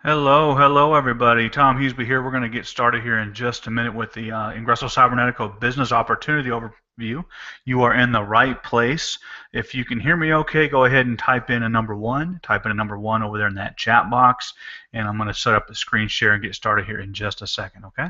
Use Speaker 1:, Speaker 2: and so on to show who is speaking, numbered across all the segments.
Speaker 1: Hello everybody. Tom Huseby here. We're going to get started here in just a minute with the Ingresso Cybernetico Business Opportunity Overview. You are in the right place. If you can hear me okay, go ahead and type in a number one. Type in a number one over there in that chat box, and I'm going to set up the screen share and get started here in just a second, okay?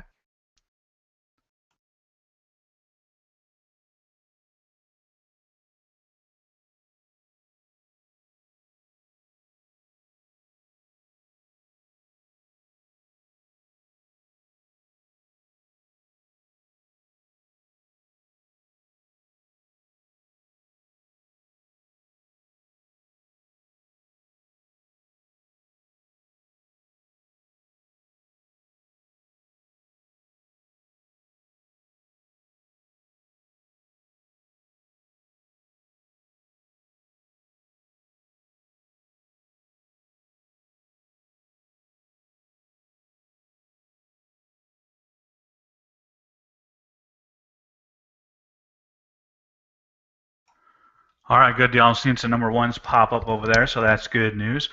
Speaker 1: All right, good deal. I'm seeing some number ones pop up over there, so that's good news.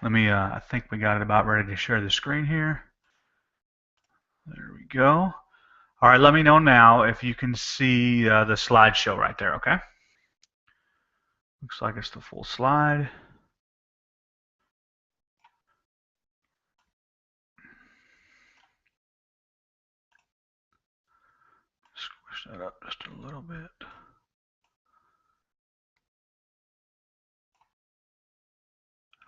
Speaker 1: Let me, I think we got it about ready to share the screen here. There we go. All right, let me know now if you can see the slideshow right there, okay? Looks like it's the full slide. Squish that up just a little bit.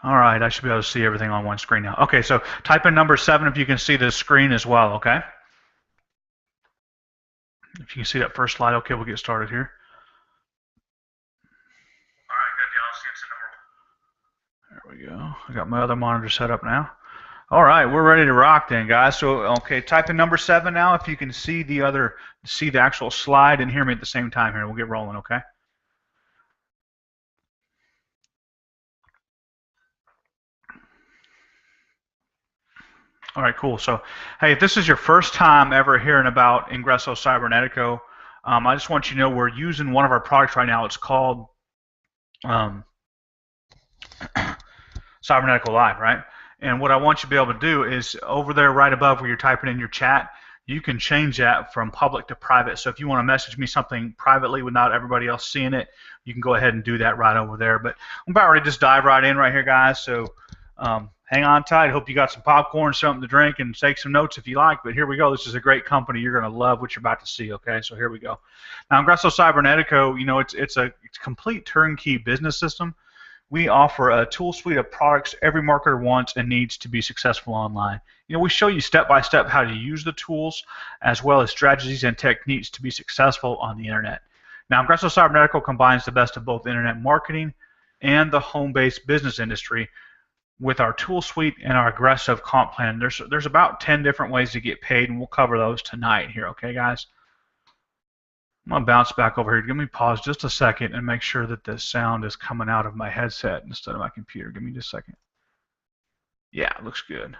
Speaker 1: All right, I should be able to see everything on one screen now. Okay, so type in number 7 if you can see the screen as well, okay? If you can see that first slide, okay, we'll get started here. All right, good deal. There we go. I got my other monitor set up now. All right, we're ready to rock then, guys. So, okay, type in number 7 now if you can see the actual slide and hear me at the same time here. We'll get rolling, okay? All right, cool. So, hey, if this is your first time ever hearing about Ingresso Cybernetico, I just want you to know we're using one of our products right now. It's called um, Cybernetico Live, right? And what I want you to be able to do is over there right above where you're typing in your chat, you can change that from public to private. So if you want to message me something privately without everybody else seeing it, you can go ahead and do that right over there. But I'm about ready to just dive right in right here, guys. So hang on tight. Hope you got some popcorn, something to drink, and take some notes if you like. But here we go. This is a great company. You're going to love what you're about to see, okay? So here we go. Now, Ingresso Cybernetico, you know, it's a complete turnkey business system. We offer a tool suite of products every marketer wants and needs to be successful online. You know, we show you step by step how to use the tools as well as strategies and techniques to be successful on the internet. Now, Ingresso Cybernetico combines the best of both internet marketing and the home-based business industry with our tool suite and our aggressive comp plan. There's about 10 different ways to get paid, and we'll cover those tonight here, okay, guys? I'm going to bounce back over here. Give me pause just a second and make sure that the sound is coming out of my headset instead of my computer. Give me just a second. Yeah, it looks good.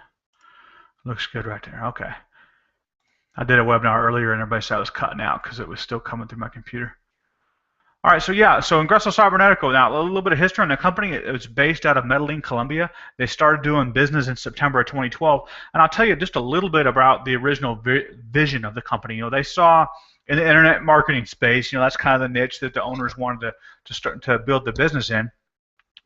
Speaker 1: Looks good right there. Okay. I did a webinar earlier and everybody said I was cutting out because it was still coming through my computer. All right, so yeah, so Ingresso Cybernetico. Now, a little bit of history on the company. It was based out of Medellin, Colombia. They started doing business in September of 2012. And I'll tell you just a little bit about the original vision of the company. You know, they saw in the internet marketing space, you know, that's kind of the niche that the owners wanted to start to build the business in.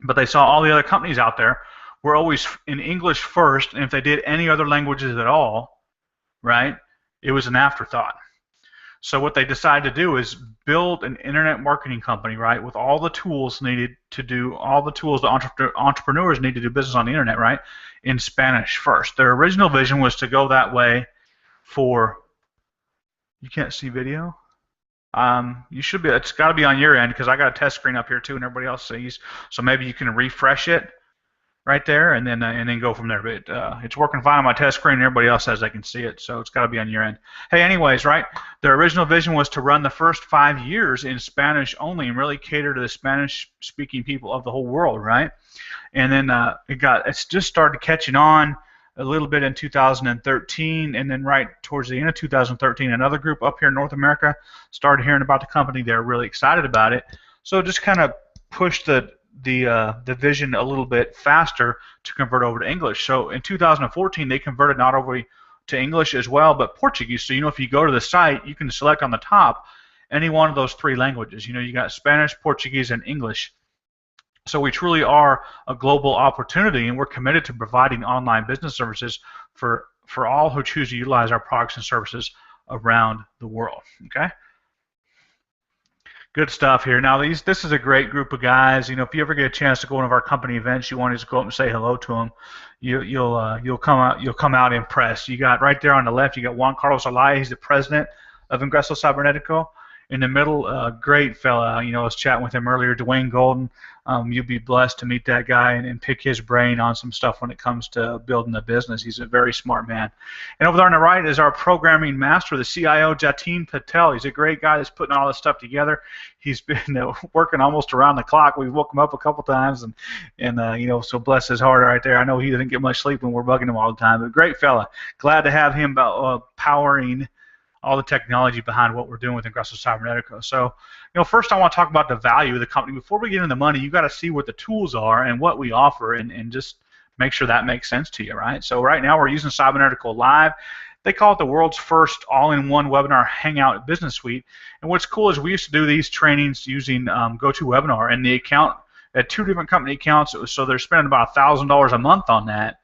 Speaker 1: But they saw all the other companies out there were always in English first, and if they did any other languages at all, right, it was an afterthought. So what they decided to do is build an internet marketing company, right, with all the tools needed to do, all the tools the entrepreneurs need to do business on the internet, right, in Spanish first. Their original vision was to go that way for, you can't see video? You should be, it's got to be on your end because I got a test screen up here too and everybody else sees. So maybe you can refresh it right there and then go from there. But it's working fine on my test screen and everybody else says they can see it, so it's got to be on your end. Hey, anyways, right, their original vision was to run the first 5 years in Spanish only and really cater to the Spanish-speaking people of the whole world, right? And then it's just started catching on a little bit in 2013, and then right towards the end of 2013, another group up here in North America started hearing about the company. They're really excited about it, so just kind of pushed the the vision a little bit faster to convert over to English. So in 2014, they converted not only to English as well, but Portuguese. So if you go to the site, you can select on the top any one of those three languages. You got Spanish, Portuguese, and English. So we truly are a global opportunity, and we're committed to providing online business services for all who choose to utilize our products and services around the world. Okay. Good stuff here. Now, this is a great group of guys. If you ever get a chance to go to one of our company events, you want to just go up and say hello to them. You'll come out impressed. You got right there on the left, you got Juan Carlos Alaya. He's the president of Ingreso Cibernetico. In the middle, great fella. I was chatting with him earlier, Dwayne Golden. You'll be blessed to meet that guy and pick his brain on some stuff when it comes to building a business. He's a very smart man. And over there on the right is our programming master, the CIO, Jatin Patel. He's a great guy that's putting all this stuff together. He's been working almost around the clock. We woke him up a couple times, and so bless his heart right there. I know he doesn't get much sleep when we're bugging him all the time, but great fella. Glad to have him powering all the technology behind what we're doing with Ingreso Cibernetico. So, first I want to talk about the value of the company. Before we get into the money, you got to see what the tools are and what we offer, and just make sure that makes sense to you, right? So right now we're using Cibernetico Live. They call it the world's first all-in-one webinar hangout business suite. And what's cool is we used to do these trainings using GoToWebinar, and the account at 2 different company accounts. So they're spending about $1,000 a month on that.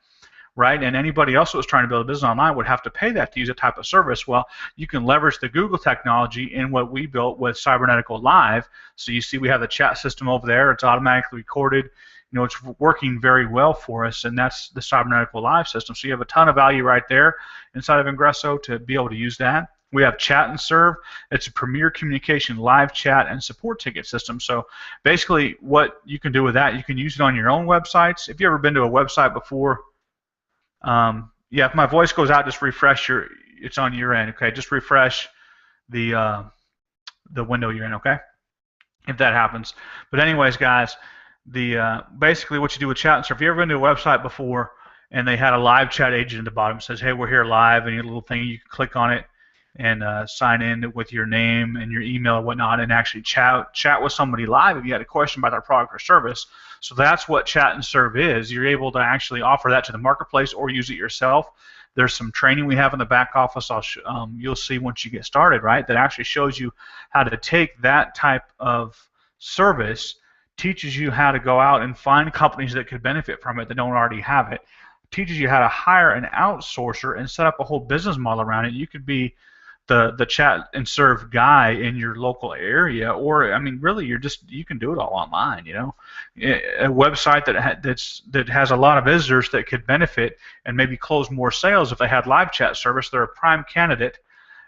Speaker 1: Right, and anybody else that was trying to build a business online would have to pay that to use a type of service. Well, you can leverage the Google technology in what we built with Cibernetico Live. So you see we have the chat system over there. It's automatically recorded. It's working very well for us, and that's the Cibernetico Live system. So you have a ton of value right there inside of Ingreso to be able to use that. We have Chat and Serve. It's a premier communication live chat and support ticket system. So basically what you can do with that, you can use it on your own websites. If you've ever been to a website before, yeah, if my voice goes out, just refresh it's on your end, okay? Just refresh the window you're in, okay? If that happens. But anyways, guys, basically what you do with Chat and Serve, if you've ever been to a website before and they had a live chat agent at the bottom that says, hey, we're here live, and your little thing, you can click on it and sign in with your name and your email and whatnot, and actually chat with somebody live if you had a question about their product or service. So that's what Chat and Serve is. You're able to actually offer that to the marketplace or use it yourself. There's some training we have in the back office. You'll see once you get started, right? That actually shows you how to take that type of service, teaches you how to go out and find companies that could benefit from it that don't already have it, teaches you how to hire an outsourcer and set up a whole business model around it. You could be the Chat and Serve guy in your local area, or I mean, really, you can do it all online. A website that has a lot of visitors that could benefit and maybe close more sales if they had live chat service. They're a prime candidate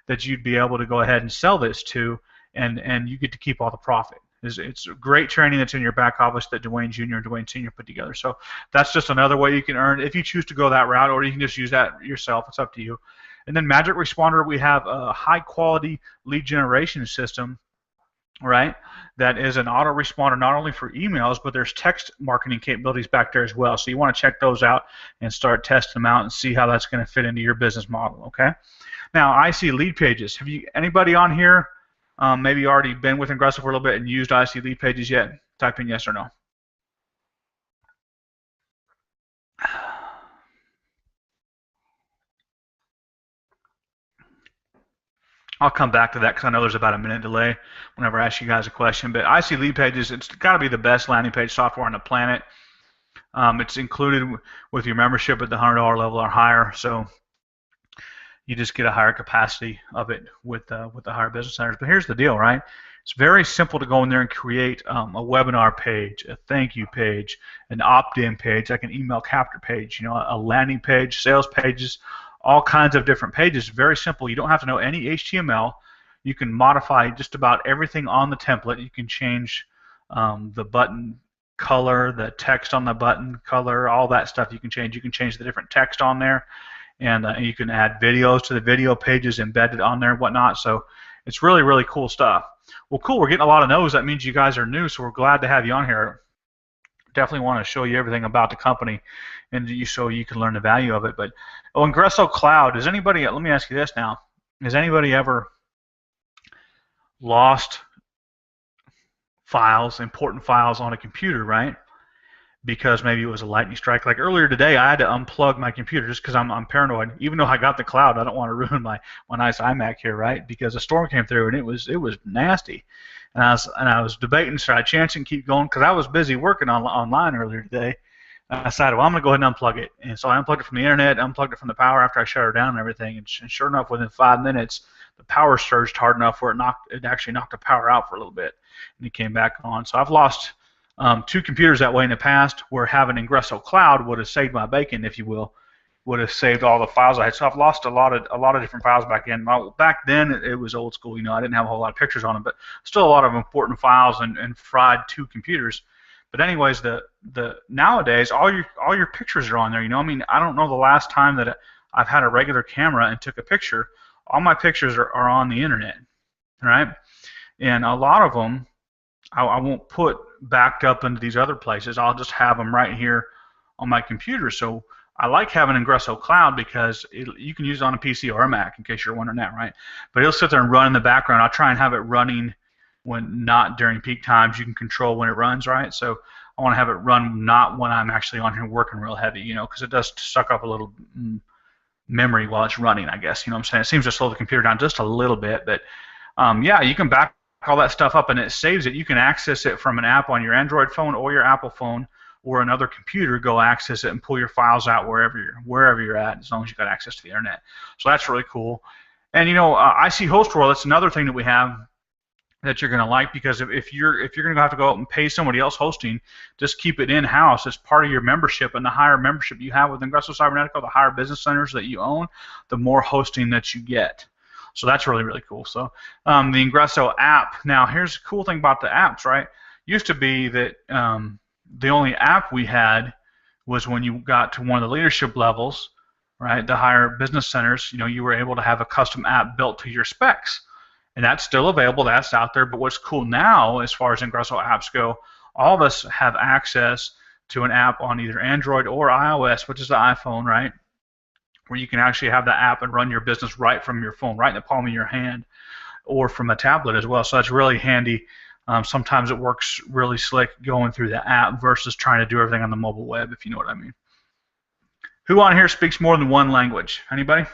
Speaker 1: that you'd be able to go ahead and sell this to, and you get to keep all the profit. It's great training that's in your back office that Dwayne Jr. and Dwayne Sr. put together. So that's just another way you can earn if you choose to go that route, or you can just use that yourself. It's up to you. And then Magic Responder, we have a high-quality lead generation system, right? That is an autoresponder not only for emails, but there's text marketing capabilities back there as well. So you want to check those out and start testing them out and see how that's going to fit into your business model. Okay. Now, IC Lead Pages. Have you anybody on here maybe already been with Ingreso for a little bit and used IC Lead Pages yet? Type in yes or no. I'll come back to that because I know there's about a minute delay whenever I ask you guys a question. But IC Lead Pages, it's got to be the best landing page software on the planet. It's included with your membership at the $100 level or higher, so you just get a higher capacity of it with the higher business centers. But here's the deal, right? It's very simple to go in there and create a webinar page, a thank you page, an opt-in page, like an email capture page, a landing page, sales pages, all kinds of different pages. Very simple. You don't have to know any HTML. You can modify just about everything on the template. You can change the button color, the text on the button color, all that stuff you can change. You can change the different text on there, and you can add videos to the video pages embedded on there and whatnot. So it's really, really cool stuff. Well, cool. We're getting a lot of no's. That means you guys are new, so we're glad to have you on here. Definitely want to show you everything about the company, and so you can learn the value of it. But Ingreso Cloud, does anybody? Let me ask you this now: has anybody ever lost files, important files on a computer, right? Because maybe it was a lightning strike. Like earlier today, I had to unplug my computer just because I'm paranoid. Even though I got the cloud, I don't want to ruin my nice iMac here, right? Because a storm came through and it was nasty. And I was debating, should I chance and keep going? Because I was busy working online earlier today. I decided, well, I'm going to go ahead and unplug it. And so I unplugged it from the internet, unplugged it from the power after I shut her down and everything. And sure enough, within 5 minutes, the power surged hard enough where it actually knocked the power out for a little bit, and it came back on. So I've lost 2 computers that way in the past, where having Ingresso Cloud would have saved my bacon, if you will, would have saved all the files I had. So I've lost a lot of different files back then. Back then it was old school, I didn't have a whole lot of pictures on them, but still a lot of important files and fried 2 computers. But anyways, the nowadays all your pictures are on there. I don't know the last time that I've had a regular camera and took a picture. All my pictures are on the internet, right? And a lot of them I won't put backed up into these other places. I'll just have them right here on my computer. So I like having Ingresso Cloud because you can use it on a PC or a Mac, in case you're wondering that, right? But it'll sit there and run in the background. I'll try and have it running when not during peak times. You can control when it runs, right? So I want to have it run not when I'm actually on here working real heavy, because it does suck up a little memory while it's running, I guess. What I'm saying? It seems to slow the computer down just a little bit, but yeah, you can back all that stuff up and it saves it. You can access it from an app on your Android phone or your Apple phone or another computer. Go access it and pull your files out wherever you're at, as long as you've got access to the internet. So that's really cool. And IC Host World, that's another thing that we have that you're going to like, because if you're going to have to go out and pay somebody else hosting, just keep it in-house as part of your membership. And the higher membership you have with Ingresso Cybernetico, the higher business centers that you own, the more hosting that you get. So that's really, really cool. So the Ingresso app. Now, here's the cool thing about the apps, right? Used to be that the only app we had was when you got to one of the leadership levels, right? The higher business centers, you were able to have a custom app built to your specs. And that's still available. That's out there. But what's cool now, as far as Ingresso apps go, all of us have access to an app on either Android or iOS, which is the iPhone, right? Where you can actually have the app and run your business right from your phone, right in the palm of your hand, or from a tablet as well. So that's really handy. Sometimes it works really slick going through the app versus trying to do everything on the mobile web, if you know what I mean. Who on here speaks more than one language? Anybody?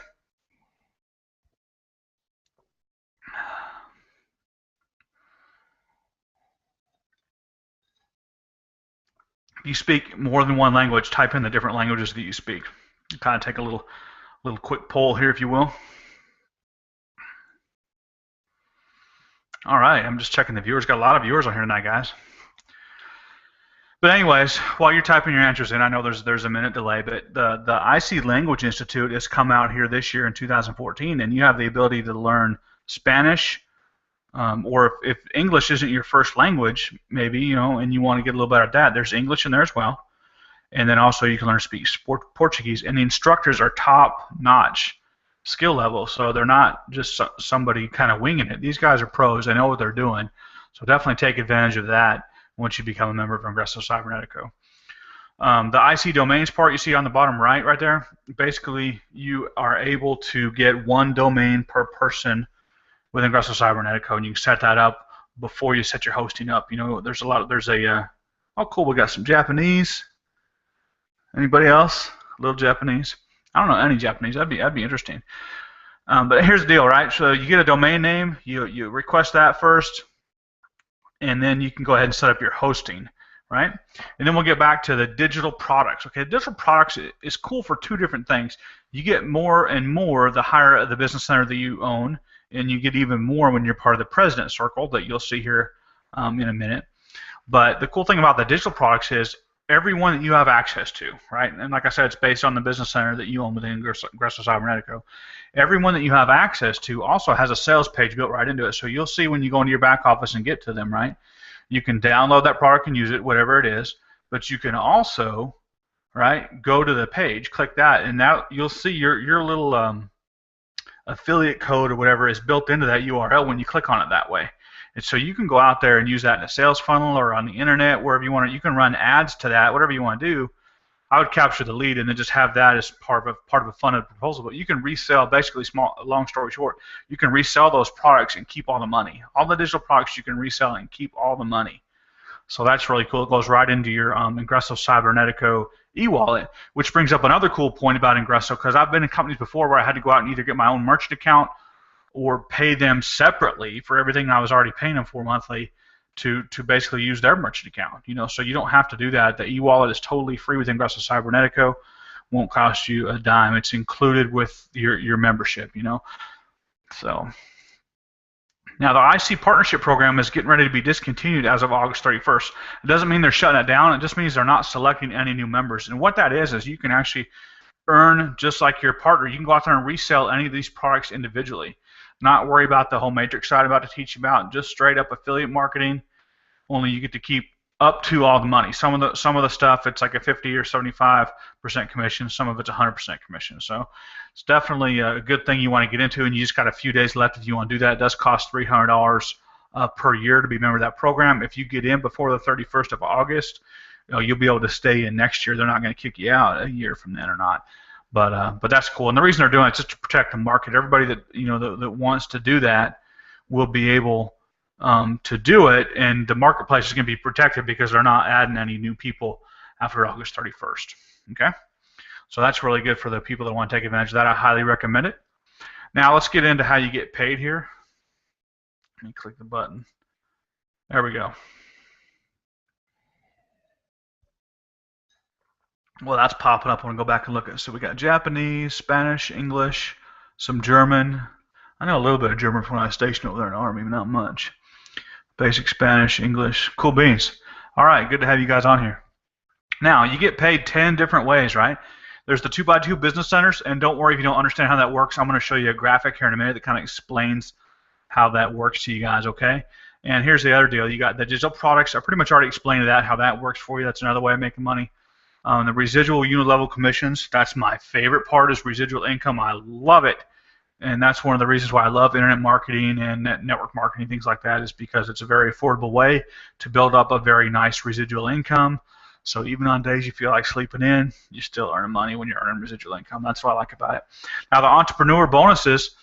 Speaker 1: If you speak more than one language, type in the different languages that you speak. Kind of take a little quick poll here, if you will. All right, I'm just checking the viewers. Got a lot of viewers on here tonight, guys. But anyways, while you're typing your answers in, I know there's a minute delay, but the IC Language Institute has come out here this year in 2014, and you have the ability to learn Spanish, or if English isn't your first language, maybe, and you want to get a little better at that, there's English in there as well. And then also you can learn to speak Portuguese, and the instructors are top-notch skill level, so they're not just somebody kind of winging it. These guys are pros. They know what they're doing, so definitely take advantage of that once you become a member of Ingresso Cybernetico. The IC domains part you see on the bottom right there, basically you are able to get 1 domain per person with Ingresso Cybernetico, and you can set that up before you set your hosting up. Oh cool, we got some Japanese. Anybody else? A little Japanese? I don't know any Japanese. That'd be interesting. But here's the deal, right? So you get a domain name, you request that first, and then you can go ahead and set up your hosting, right? And then we'll get back to the digital products. Okay, digital products is cool for 2 different things. You get more and more the higher the business center that you own, and you get even more when you're part of the President Circle that you'll see here in a minute. But the cool thing about the digital products is everyone that you have access to, right? And like I said, it's based on the business center that you own within Ingresso Cybernetico. Everyone that you have access to also has a sales page built right into it. So you'll see when you go into your back office and get to them, right? You can download that product and use it, whatever it is. But you can also, right, go to the page, click that, and now you'll see your little affiliate code or whatever is built into that URL when you click on it that way. And so you can go out there and use that in a sales funnel or on the internet, wherever you want to. You can run ads to that, whatever you want to do. I would capture the lead and then just have that as part of a funded proposal. But you can resell, basically, long story short, you can resell those products and keep all the money. All the digital products you can resell and keep all the money. So that's really cool. It goes right into your Ingresso Cybernetico e-wallet, which brings up another cool point about Ingresso, because I've been in companies before where I had to go out and either get my own merchant account or pay them separately for everything I was already paying them for monthly to basically use their merchant account. So you don't have to do that. The e-wallet is totally free with Ingresso Cybernetico. Won't cost you a dime. It's included with your membership. So. Now, the IC Partnership Program is getting ready to be discontinued as of August 31st. It doesn't mean they're shutting it down. It just means they're not selecting any new members. And what that is you can actually earn just like your partner. You can go out there and resell any of these products individually. Not worry about the whole matrix side I'm about to teach you about. Just straight up affiliate marketing. Only you get to keep up to all the money. Some of the stuff, it's like a 50 or 75% commission. Some of it's 100% commission. So it's definitely a good thing you want to get into, and you just got a few days left if you want to do that. It does cost $300 per year to be a member of that program. If you get in before the 31st of August, you'll be able to stay in next year. They're not going to kick you out a year from then or not. But that's cool. And the reason they're doing it is just to protect the market. Everybody that that wants to do that will be able to do it, and the marketplace is going to be protected because they're not adding any new people after August 31st. Okay, so that's really good for the people that want to take advantage of that. I highly recommend it. Now let's get into how you get paid here. Let me click the button. There we go. Well, that's popping up. I want to go back and look at it. So we got Japanese, Spanish, English, some German. I know a little bit of German from when I was stationed over there in the Army, but not much. Basic Spanish, English. Cool beans. All right, good to have you guys on here. Now, you get paid 10 different ways, right? There's the 2x2 business centers, and don't worry if you don't understand how that works. I'm going to show you a graphic here in a minute that kind of explains how that works to you guys, okay? And here's the other deal. You got the digital products. I pretty much already explained that, how that works for you. That's another way of making money. The residual unit level commissions, that's my favorite part, is residual income. I love it. And that's one of the reasons why I love internet marketing and network marketing, things like that, is because it's a very affordable way to build up a very nice residual income. So even on days you feel like sleeping in, you still earn money when you're earning residual income. That's what I like about it. Now the entrepreneur bonuses,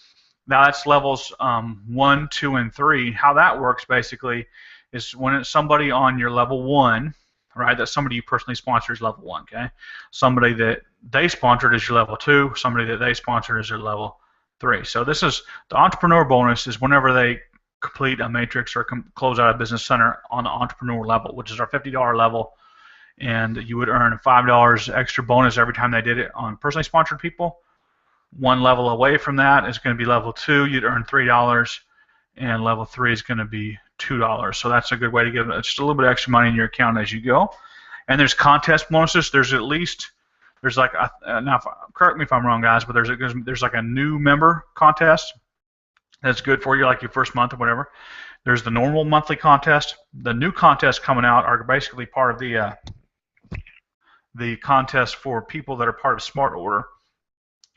Speaker 1: now that's levels 1, 2, and 3. How that works basically is when it's somebody on your level 1, right? That's somebody you personally sponsor is level 1, okay? Somebody that they sponsored is your level 2. Somebody that they sponsored is your level 3. So this is the entrepreneur bonus, is whenever they complete a matrix or close out a business center on the entrepreneur level, which is our $50 level, and you would earn $5 extra bonus every time they did it on personally sponsored people. One level away from that is going to be level 2. You'd earn $3, and level 3 is going to be $2. So that's a good way to get just a little bit of extra money in your account as you go. And there's contest bonuses. There's like now, correct me if I'm wrong, guys, but there's like a new member contest that's good for you, like your first month or whatever. There's the normal monthly contest. The new contests coming out are basically part of the contest for people that are part of Smart Order.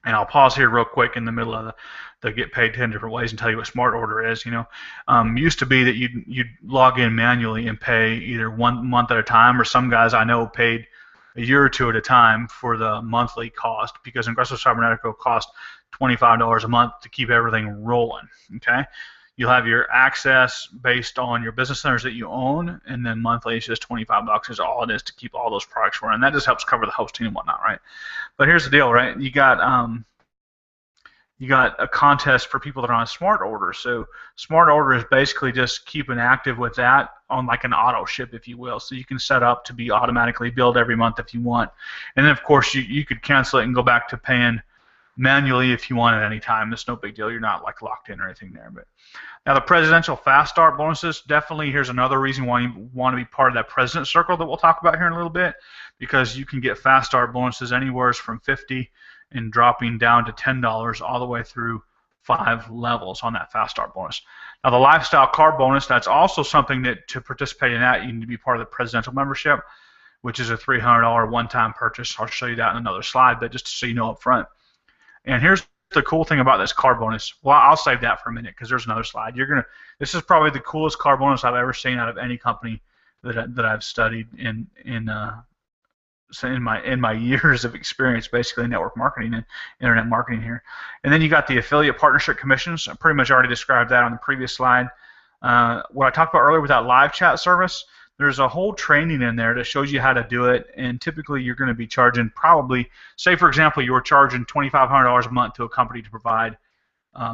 Speaker 1: And I'll pause here real quick in the middle of the get paid 10 different ways and tell you what Smart Order is. Used to be that you'd log in manually and pay either 1 month at a time, or some guys I know paid a year or two at a time for the monthly cost, because Ingresso Cybernetico costs $25 a month to keep everything rolling. Okay, you'll have your access based on your business centers that you own, and then monthly it's just $25 is all it is to keep all those products running. That just helps cover the hosting and whatnot, right? But here's the deal, right? You got a contest for people that are on Smart Order. So Smart Order is basically just keeping active with that on like an auto ship, if you will. So you can set up to be automatically billed every month if you want. And then of course you could cancel it and go back to paying manually if you want at any time. It's no big deal. You're not like locked in or anything there. But now the presidential fast start bonuses, definitely here's another reason why you want to be part of that president circle that we'll talk about here in a little bit, because you can get fast start bonuses anywhere from $50 and dropping down to $10 all the way through 5 levels on that fast start bonus. Now the lifestyle card bonus, that's also something that to participate in that you need to be part of the presidential membership, which is a $300 one-time purchase. I'll show you that in another slide, but just so you know up front. And here's the cool thing about this card bonus. Well, I'll save that for a minute because there's another slide. This is probably the coolest card bonus I've ever seen out of any company that I've studied in my years of experience, basically in network marketing and internet marketing here. And then you got the affiliate partnership commissions. I pretty much already described that on the previous slide. What I talked about earlier with that live chat service, there's a whole training in there that shows you how to do it, and typically you're going to be charging probably, say for example, you were charging $2,500 a month to a company to provide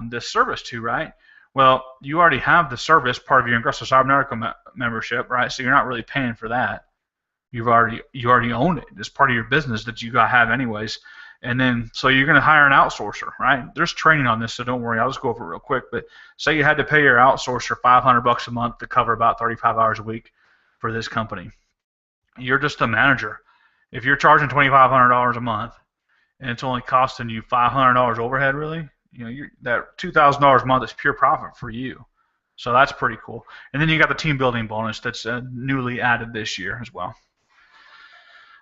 Speaker 1: this service to, right? Well, you already have the service part of your Ingresso Cybernetico membership, right? So you're not really paying for that. You already own it. It's part of your business that you got to have anyways. And then, so you're going to hire an outsourcer, right? There's training on this, so don't worry. I'll just go over it real quick. But say you had to pay your outsourcer $500 a month to cover about 35 hours a week for this company. You're just a manager. If you're charging $2,500 a month and it's only costing you $500 overhead, really, that $2,000 a month is pure profit for you. So that's pretty cool. And then you got the team building bonus that's newly added this year as well.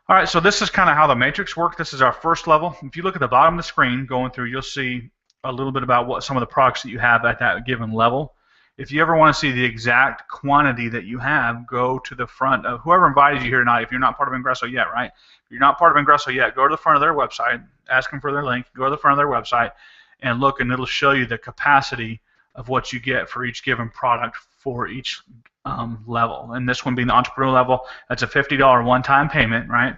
Speaker 1: All right, so this is kind of how the matrix works. This is our first level. If you look at the bottom of the screen going through, you'll see a little bit about what some of the products that you have at that given level. If you ever want to see the exact quantity that you have, go to the front of whoever invited you here tonight. If you're not part of Ingresso yet, right? If you're not part of Ingresso yet, go to the front of their website, ask them for their link, go to the front of their website, and look, and it'll show you the capacity of what you get for each given product for each level. And this one being the entrepreneur level, that's a $50 one-time payment, right?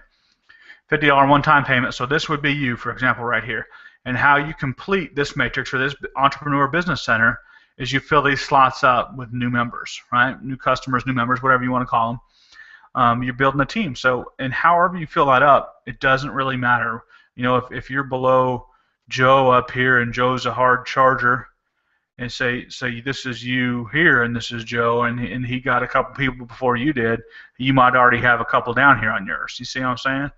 Speaker 1: $50 one-time payment. So this would be you, for example, right here. And how you complete this matrix for this entrepreneur business center is you fill these slots up with new members, right? New customers, new members, whatever you want to call them. You're building a team. So, and however you fill that up, it doesn't really matter. If you're below Joe up here and Joe's a hard charger, and say this is you here and this is Joe, and he got a couple people before you did, you might already have a couple down here on yours. You see what I'm saying?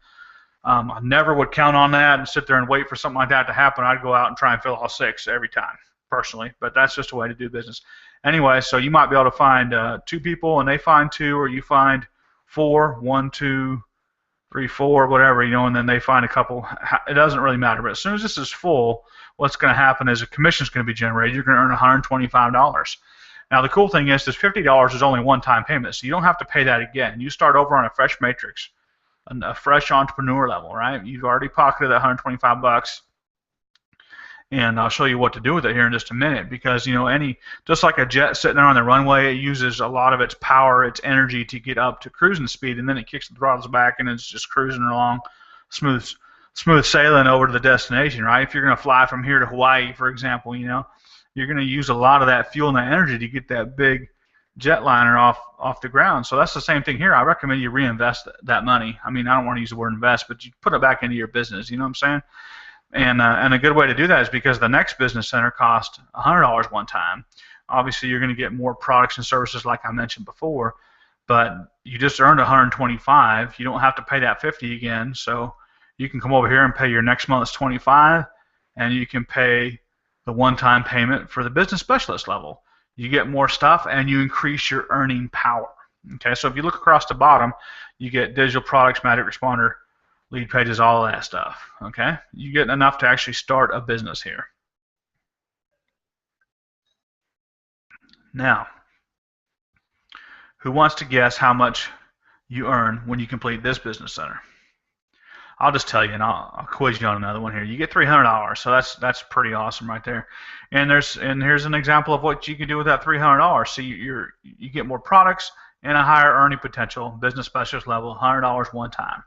Speaker 1: I never would count on that and sit there and wait for something like that to happen. I'd go out and try and fill all 6 every time, personally, but that's just a way to do business. Anyway, so you might be able to find 2 people and they find 2, or you find 4, 1, 2, 3, 4, whatever, and then they find a couple. It doesn't really matter, but as soon as this is full, what's going to happen is a commission is going to be generated. You're going to earn $125. Now, the cool thing is this $50 is only one-time payment, so you don't have to pay that again. You start over on a fresh matrix, a fresh entrepreneur level, right? You've already pocketed that $125, and I'll show you what to do with it here in just a minute, because just like a jet sitting there on the runway, it uses a lot of its power, its energy to get up to cruising speed, and then it kicks the throttles back and it's just cruising along, smooth sailing over to the destination, right? If you're going to fly from here to Hawaii, for example, you're going to use a lot of that fuel and that energy to get that big jetliner off the ground. So that's the same thing here. I recommend you reinvest that money. I mean, I don't want to use the word invest, but you put it back into your business. You know what I'm saying? And a good way to do that is because the next business center costs $100 one time. Obviously, you're going to get more products and services like I mentioned before, but you just earned $125. You don't have to pay that $50 again. So you can come over here and pay your next month's $25, and you can pay the one-time payment for the business specialist level. You get more stuff, and you increase your earning power. Okay, so if you look across the bottom, you get digital products, Magic Responder, lead pages, all of that stuff. Okay, you get enough to actually start a business here. Now, who wants to guess how much you earn when you complete this business center? I'll just tell you, and I'll quiz you on another one here. You get $300, so that's pretty awesome right there. And here's an example of what you can do with that $300. So you get more products and a higher earning potential, business specialist level, $100 one time.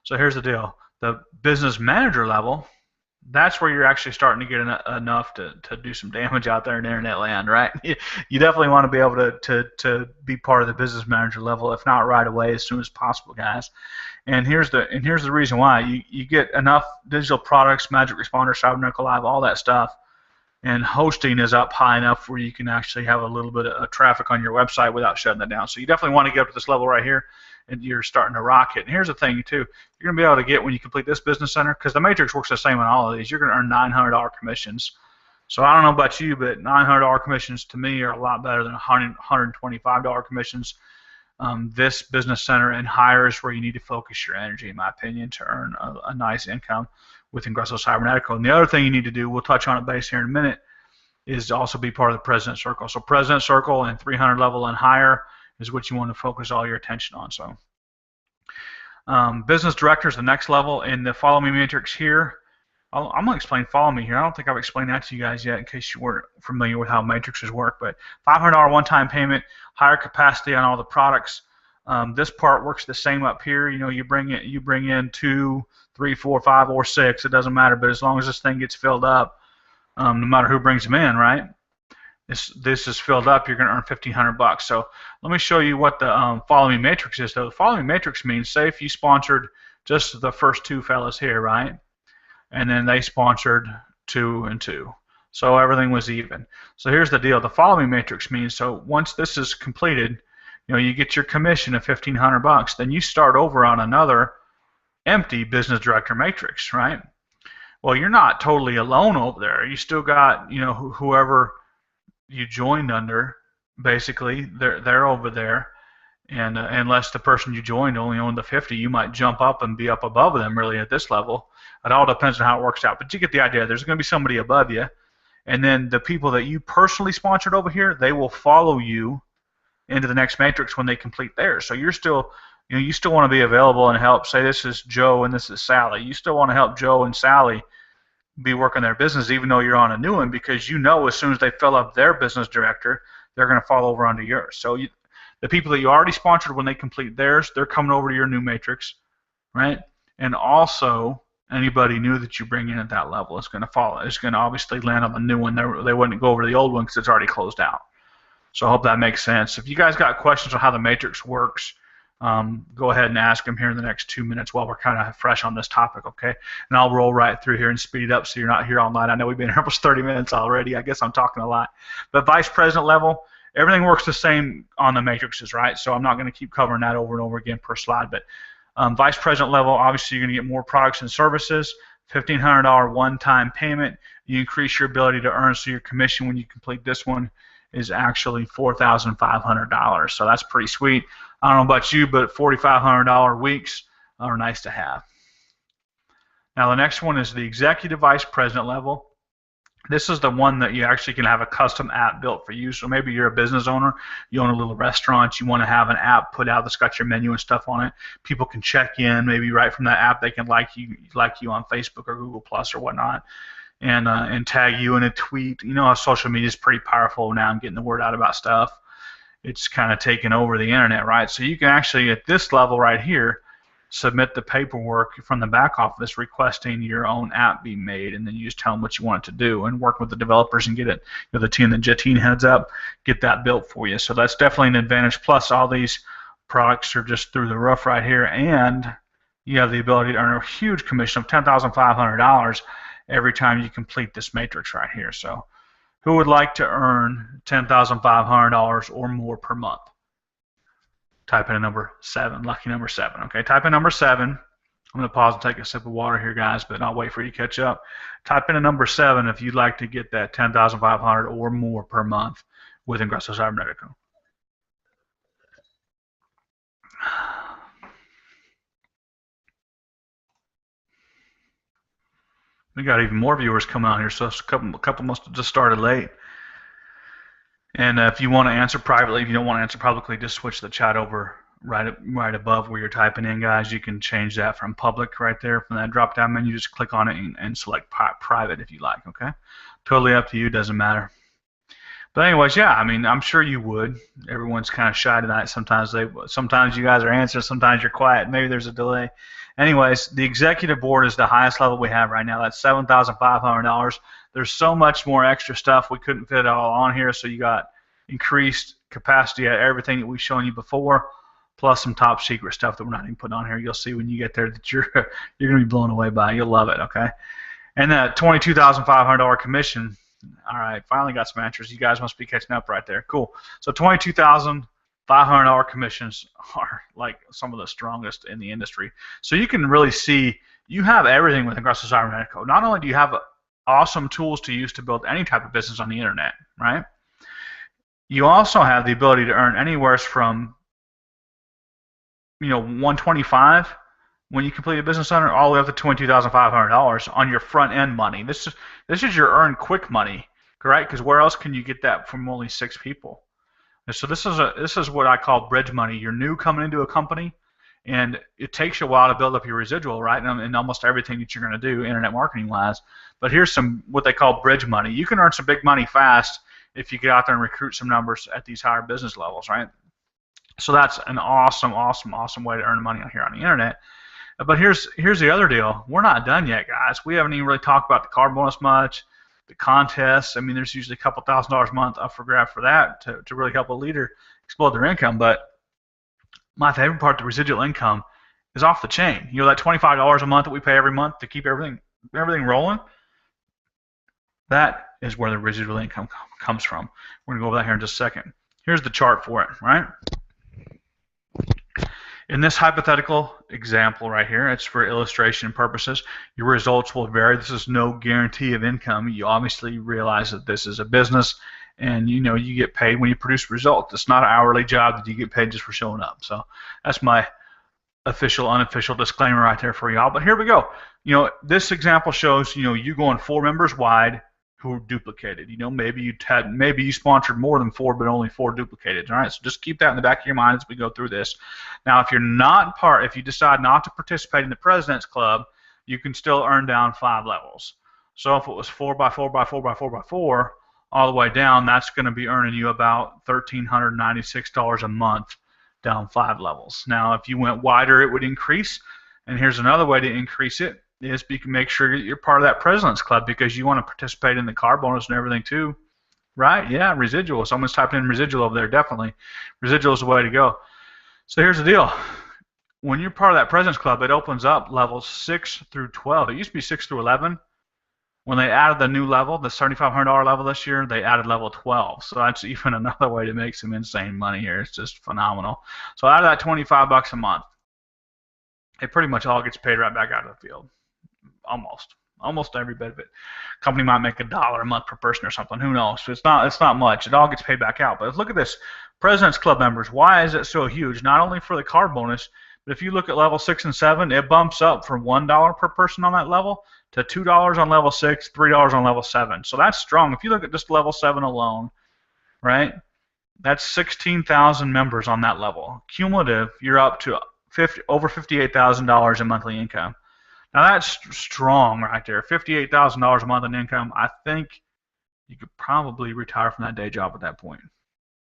Speaker 1: So here's the deal: the business manager level, that's where you're actually starting to get enough to do some damage out there in internet land, right? You definitely want to be able to be part of the business manager level, if not right away, as soon as possible, guys. And here's the reason why. You get enough digital products, Magic Responder, Cybernetico Live, all that stuff, and hosting is up high enough where you can actually have a little bit of traffic on your website without shutting it down. So you definitely want to get up to this level right here, and you're starting to rock it. And here's the thing too: you're going to be able to get, when you complete this business center, because the matrix works the same on all of these, you're going to earn $900 commissions. So I don't know about you, but $900 commissions to me are a lot better than $125 commissions. This business center and higher is where you need to focus your energy, in my opinion, to earn a nice income with Ingresso Cybernetico. And the other thing you need to do, we'll touch on it base here in a minute, is to also be part of the President Circle. So President Circle and 300 level and higher is what you want to focus all your attention on. So business director is the next level. In the Follow Me matrix here, I'm going to explain Follow Me here. I don't think I've explained that to you guys yet in case you weren't familiar with how matrices work. But $500 one-time payment, higher capacity on all the products, This part works the same up here. You bring in 2, 3, 4, 5, or 6. It doesn't matter. But as long as this thing gets filled up, no matter who brings them in, right? This is filled up. You're going to earn $1,500. So let me show you what the follow me matrix is. So the follow me matrix means, say if you sponsored just the first 2 fellas here, right? And then they sponsored 2 and 2. So everything was even. So here's the deal. The follow me matrix means, so once this is completed, you get your commission of $1,500. Then you start over on another empty business director matrix, right? Well, you're not totally alone over there. You still got, whoever you joined under, basically, they're over there. And unless the person you joined only owned the 50, you might jump up and be up above them really at this level. It all depends on how it works out. But you get the idea. There's going to be somebody above you. And then the people that you personally sponsored over here, they will follow you into the next matrix when they complete theirs. So you're still, you still want to be available and help. Say this is Joe and this is Sally. You still want to help Joe and Sally be working their business even though you're on a new one, because as soon as they fill up their business director, they're going to fall over onto yours. So the people that you already sponsored, when they complete theirs, they're coming over to your new matrix, right? And also anybody new that you bring in at that level is going to follow. It's going to obviously land on the new one. They wouldn't go over to the old one because it's already closed out. So I hope that makes sense. If you guys got questions on how the matrix works, go ahead and ask them here in the next 2 minutes while we're kind of fresh on this topic, okay? And I'll roll right through here and speed it up so you're not here all night. I know we've been here almost 30 minutes already. I guess I'm talking a lot. But vice president level, everything works the same on the matrices, right? So I'm not going to keep covering that over and over again per slide. But vice president level, obviously you're going to get more products and services, $1,500 one-time payment. You increase your ability to earn, so your commission when you complete this one is actually $4,500. So that's pretty sweet. I don't know about you, but $4,500 weeks are nice to have. Now the next one is the executive vice president level. This is the one that you actually can have a custom app built for you. So maybe you're a business owner, you own a little restaurant, you want to have an app put out that's got your menu and stuff on it. People can check in, maybe right from that app they can like you on Facebook or Google Plus or whatnot, and tag you in a tweet. You know how social media is pretty powerful now in getting the word out about stuff. It's kind of taken over the internet, right? So you can actually, at this level right here, submit the paperwork from the back office requesting your own app be made, and then you just tell them what you want it to do and work with the developers and get it, the team that Jeteen heads up, get that built for you. So that's definitely an advantage. Plus all these products are just through the roof right here, and you have the ability to earn a huge commission of $10,500 every time you complete this matrix right here. So who would like to earn $10,500 or more per month? Type in a number 7, lucky number 7. Okay, type in number 7. I'm going to pause and take a sip of water here, guys, but I'll wait for you to catch up. Type in a number 7 if you'd like to get that $10,500 or more per month with Ingresso Cybernetico. We got even more viewers coming on here, so a couple must have just started late. And if you want to answer privately, if you don't want to answer publicly, just switch the chat over right above where you're typing in, guys. You can change that from public right there from that drop-down menu. Just click on it and select private if you like, okay? Totally up to you, doesn't matter. But anyways, yeah, I mean, I'm sure you would. Everyone's kind of shy tonight. Sometimes you guys are answering, sometimes you're quiet. Maybe there's a delay. Anyways, the executive board is the highest level we have right now. That's $7,500. There's so much more extra stuff. We couldn't fit it all on here, so you got increased capacity at everything that we've shown you before, plus some top secret stuff that we're not even putting on here. You'll see when you get there that you're going to be blown away by it. You'll love it, okay? And that $22,500 commission. All right, finally got some answers. You guys must be catching up right there. Cool. So $22,500 commissions are like some of the strongest in the industry. So you can really see you have everything with Ingresso Cybernetico. Not only do you have awesome tools to use to build any type of business on the internet, right? You also have the ability to earn anywhere from $125 when you complete a business owner, all the way up to $22,500 on your front end money. This is your earn quick money, correct? Because where else can you get that from only 6 people? And so this is what I call bridge money. You're new coming into a company, and it takes you a while to build up your residual, right? And almost everything that you're going to do internet marketing wise. But here's some what they call bridge money. You can earn some big money fast if you get out there and recruit some numbers at these higher business levels, right? So that's an awesome way to earn money on here on the internet. But here's the other deal. We're not done yet, guys. We haven't even really talked about the car bonus much, the contests. I mean, there's usually a couple $1,000s a month up for grab for that to really help a leader explode their income. But my favorite part, the residual income, is off the chain. You know, that $25 a month that we pay every month to keep everything rolling. That is where the residual income comes from. We're gonna go over that here in just a second. Here's the chart for it, right? In this hypothetical example right here, it's for illustration purposes. Your results will vary. This is no guarantee of income. You obviously realize that this is a business, and you know you get paid when you produce results. It's not an hourly job that you get paid just for showing up. So that's my official, unofficial disclaimer right there for y'all. But here we go. You know, this example shows, you know, you going 4 members wide who are duplicated. You know, maybe you sponsored more than 4, but only 4 duplicated. All right, so just keep that in the back of your mind as we go through this. Now, if you decide not to participate in the President's Club, you can still earn down 5 levels. So if it was 4 by 4 by 4 by 4 by 4 all the way down, that's going to be earning you about $1,396 a month down 5 levels. Now, if you went wider, it would increase. And here's another way to increase it. Is you can make sure you're part of that President's Club because you want to participate in the car bonus and everything too, right? Yeah, residual. Someone's typing in residual over there, definitely. Residual is the way to go. So here's the deal. When you're part of that President's Club, it opens up levels 6 through 12. It used to be 6 through 11. When they added the new level, the $7,500 level this year, they added level 12. So that's even another way to make some insane money here. It's just phenomenal. So out of that $25 a month, it pretty much all gets paid right back out of the field. Almost every bit of it. Company might make $1 a month per person or something. Who knows? It's not much. It all gets paid back out. But look at this. President's Club members. Why is it so huge? Not only for the car bonus, but if you look at level 6 and 7, it bumps up from $1 per person on that level to $2 on level 6, $3 on level 7. So that's strong. If you look at just level 7 alone, right? That's 16,000 members on that level. Cumulative, you're up to over $58,000 in monthly income. Now that's strong right there. $58,000 a month in income. I think you could probably retire from that day job at that point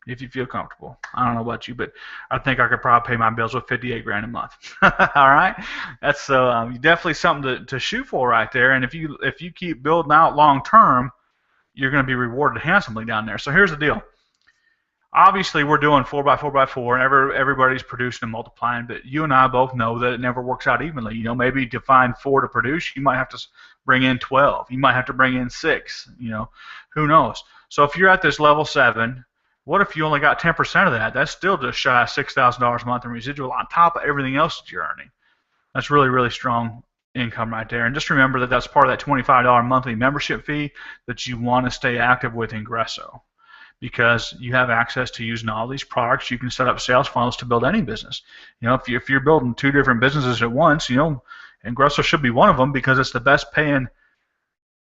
Speaker 1: if you feel comfortable. I don't know about you, but I think I could probably pay my bills with 58 grand a month. All right, that's definitely something to shoot for right there. And if you keep building out long term, you're going to be rewarded handsomely down there. So here's the deal. Obviously, we're doing 4 by 4 by 4, and everybody's producing and multiplying, but you and I both know that it never works out evenly. You know, maybe to find 4 to produce, you might have to bring in 12. You might have to bring in 6. You know, who knows? So if you're at this level 7, what if you only got 10% of that? That's still just shy of $6,000 a month in residual on top of everything else that you're earning. That's really, really strong income right there. And just remember that that's part of that $25 monthly membership fee that you want to stay active with Ingresso, because you have access to using all these products. You can set up sales funnels to build any business. You know, if you're building 2 different businesses at once, you know, Ingresso should be one of them because it's the best paying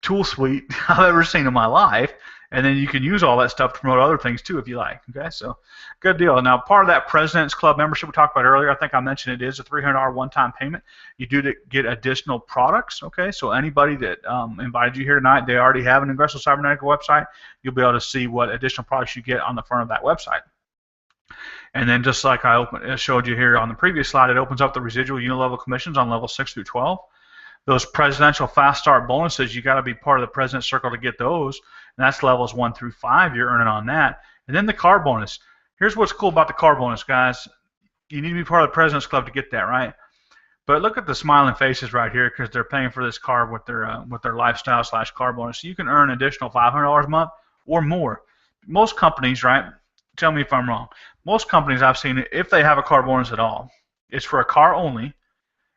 Speaker 1: tool suite I've ever seen in my life. And then you can use all that stuff to promote other things too if you like. Okay, so good deal. Now, part of that President's Club membership we talked about earlier, I think I mentioned it is a $300 one-time payment. You do get additional products. Okay, so anybody that invited you here tonight, they already have an Ingresso Cybernetica website. You'll be able to see what additional products you get on the front of that website. And then just like I showed you here on the previous slide, it opens up the residual unilevel commissions on level 6 through 12. Those presidential fast start bonuses, you got to be part of the President's Circle to get those. And that's levels 1 through 5. You're earning on that. And then the car bonus. Here's what's cool about the car bonus, guys. You need to be part of the President's Club to get that, right? But look at the smiling faces right here because they're paying for this car with their lifestyle / car bonus. So you can earn an additional $500 a month or more. Most companies, right? Tell me if I'm wrong. Most companies I've seen, if they have a car bonus at all, it's for a car only.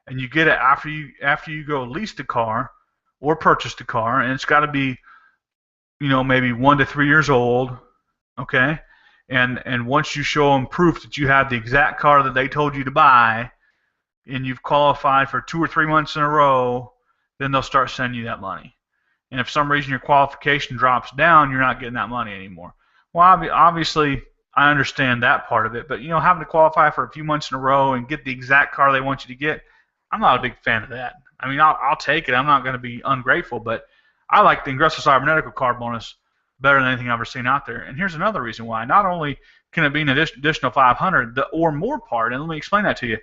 Speaker 1: And you get it after you go lease the car or purchase the car, and it's got to be, you know, maybe 1 to 3 years old, okay? And once you show them proof that you have the exact car that they told you to buy, and you've qualified for 2 or 3 months in a row, then they'll start sending you that money. And if for some reason your qualification drops down, you're not getting that money anymore. Well, obviously, I understand that part of it, but you know, having to qualify for a few months in a row and get the exact car they want you to get, I'm not a big fan of that. I mean, I'll take it. I'm not going to be ungrateful, but I like the Ingresso Cybernetica car bonus better than anything I've ever seen out there. And here's another reason why. Not only can it be an additional 500, the or more part, and let me explain that to you.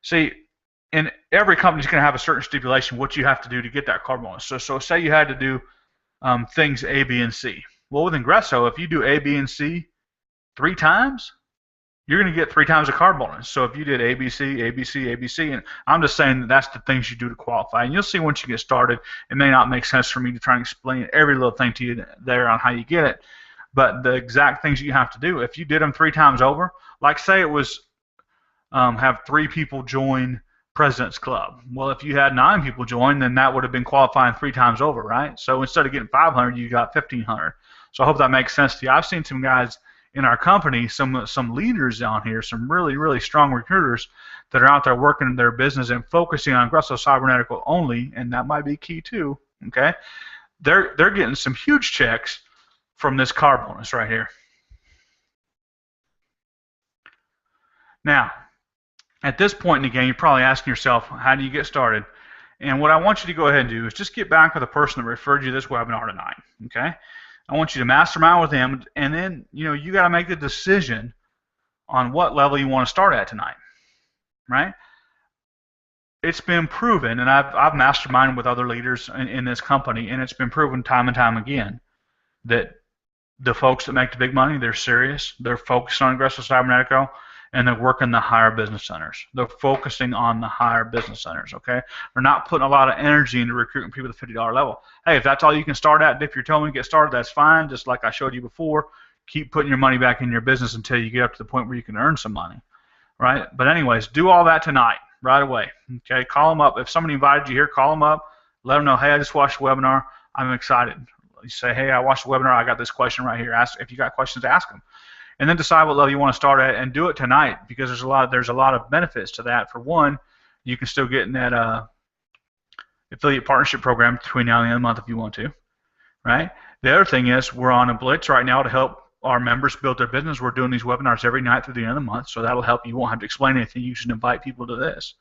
Speaker 1: See, in every company's going to have a certain stipulation what you have to do to get that car bonus. So say you had to do things A, B, and C. Well, with Ingresso, if you do A, B, and C 3 times, you're going to get 3 times a car bonus. So if you did ABC, ABC, ABC, and I'm just saying that that's the things you do to qualify. And you'll see once you get started, it may not make sense for me to try and explain every little thing to you there on how you get it. But the exact things you have to do, if you did them 3 times over, like say it was have 3 people join President's Club. Well, if you had 9 people join, then that would have been qualifying 3 times over, right? So instead of getting 500, you got 1,500. So I hope that makes sense to you. I've seen some guys in our company, some leaders on here, some really strong recruiters that are out there working in their business and focusing on Ingresso Cybernetical only, and that might be key too. Okay, they're getting some huge checks from this car bonus right here. Now, at this point in the game, you're probably asking yourself, how do you get started? And what I want you to go ahead and do is just get back with the person that referred you to this webinar tonight. Okay, I want you to mastermind with them, and then you got to make the decision on what level you want to start at tonight, right? It's been proven, and I've masterminded with other leaders in this company, and it's been proven time and time again that the folks that make the big money, they're serious, they're focused on Ingresso Cybernetico, and they're working the higher business centers. They're focusing on the higher business centers, okay? They're not putting a lot of energy into recruiting people at the $50 level. Hey, if that's all you can start at, dip your toe and get started, that's fine. Just like I showed you before, keep putting your money back in your business until you get up to the point where you can earn some money, right? But anyways, do all that tonight, right away, okay? Call them up. If somebody invited you here, call them up. Let them know, hey, I just watched the webinar. I'm excited. You say, hey, I watched the webinar. I got this question right here. Ask if you got questions, ask them. And then decide what level you want to start at and do it tonight, because there's a lot of benefits to that. For one, you can still get in that affiliate partnership program between now and the end of the month if you want to, right? The other thing is we're on a blitz right now to help our members build their business. We're doing these webinars every night through the end of the month, so that'll help. You won't have to explain anything. You should invite people to this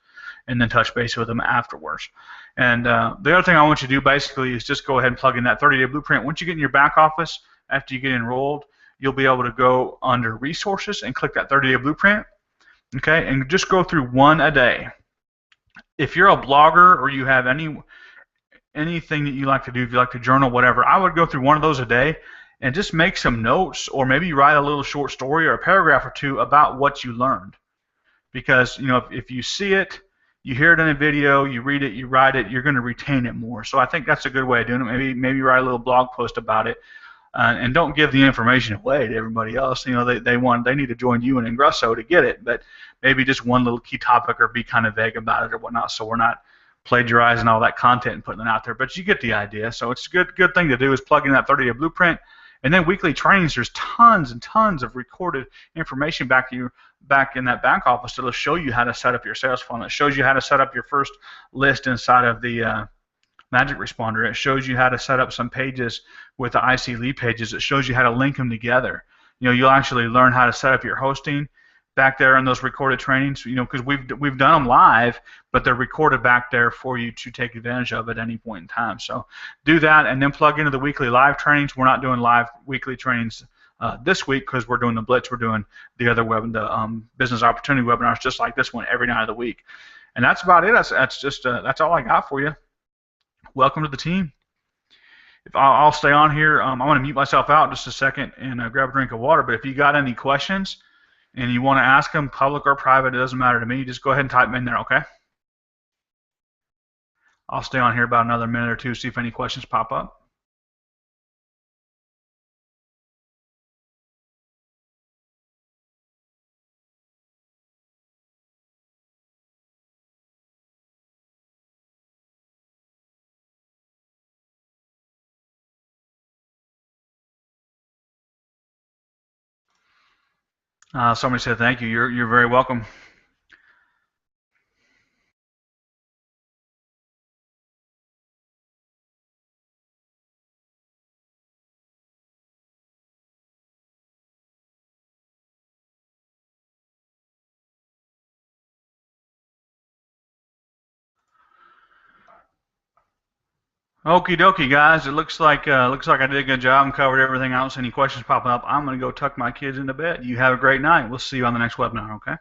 Speaker 1: and then touch base with them afterwards. And the other thing I want you to do basically is just go ahead and plug in that 30-day blueprint. Once you get in your back office, after you get enrolled, you'll be able to go under resources and click that 30-day blueprint, okay, and just go through one a day. If you're a blogger or you have anything that you like to do, if you like to journal, whatever, I would go through one of those a day and just make some notes, or maybe write a little short story or a paragraph or two about what you learned. Because if you see it, you hear it in a video, you read it, you write it, you're going to retain it more. So I think that's a good way of doing it. Maybe write a little blog post about it. And don't give the information away to everybody else. They need to join you in Ingresso to get it, but maybe just one little key topic, or be kind of vague about it or whatnot, so we're not plagiarizing all that content and putting it out there. But you get the idea. So it's a good thing to do is plug in that 30-day blueprint, and then weekly trainings. There's tons and tons of recorded information back in that back office that'll show you how to set up your sales funnel. It shows you how to set up your first list inside of the Magic Responder. It shows you how to set up some pages with the IC lead pages. It shows you how to link them together. You'll actually learn how to set up your hosting back there in those recorded trainings. Because we've done them live, but they're recorded back there for you to take advantage of at any point in time. So do that, and then plug into the weekly live trainings. We're not doing live weekly trainings this week because we're doing the Blitz. We're doing the other business opportunity webinars just like this one every night of the week. And that's about it. That's all I got for you. Welcome to the team. If I'll stay on here, I'm going to mute myself out just a second and grab a drink of water. But if you got any questions and you want to ask them, public or private, it doesn't matter to me. Just go ahead and type them in there, okay? I'll stay on here about another minute or two, see if any questions pop up. Somebody said thank you. You're very welcome. Okie dokie, guys. It looks like I did a good job and covered everything else. Any questions popping up, I'm gonna go tuck my kids into bed. You have a great night. We'll see you on the next webinar. Okay.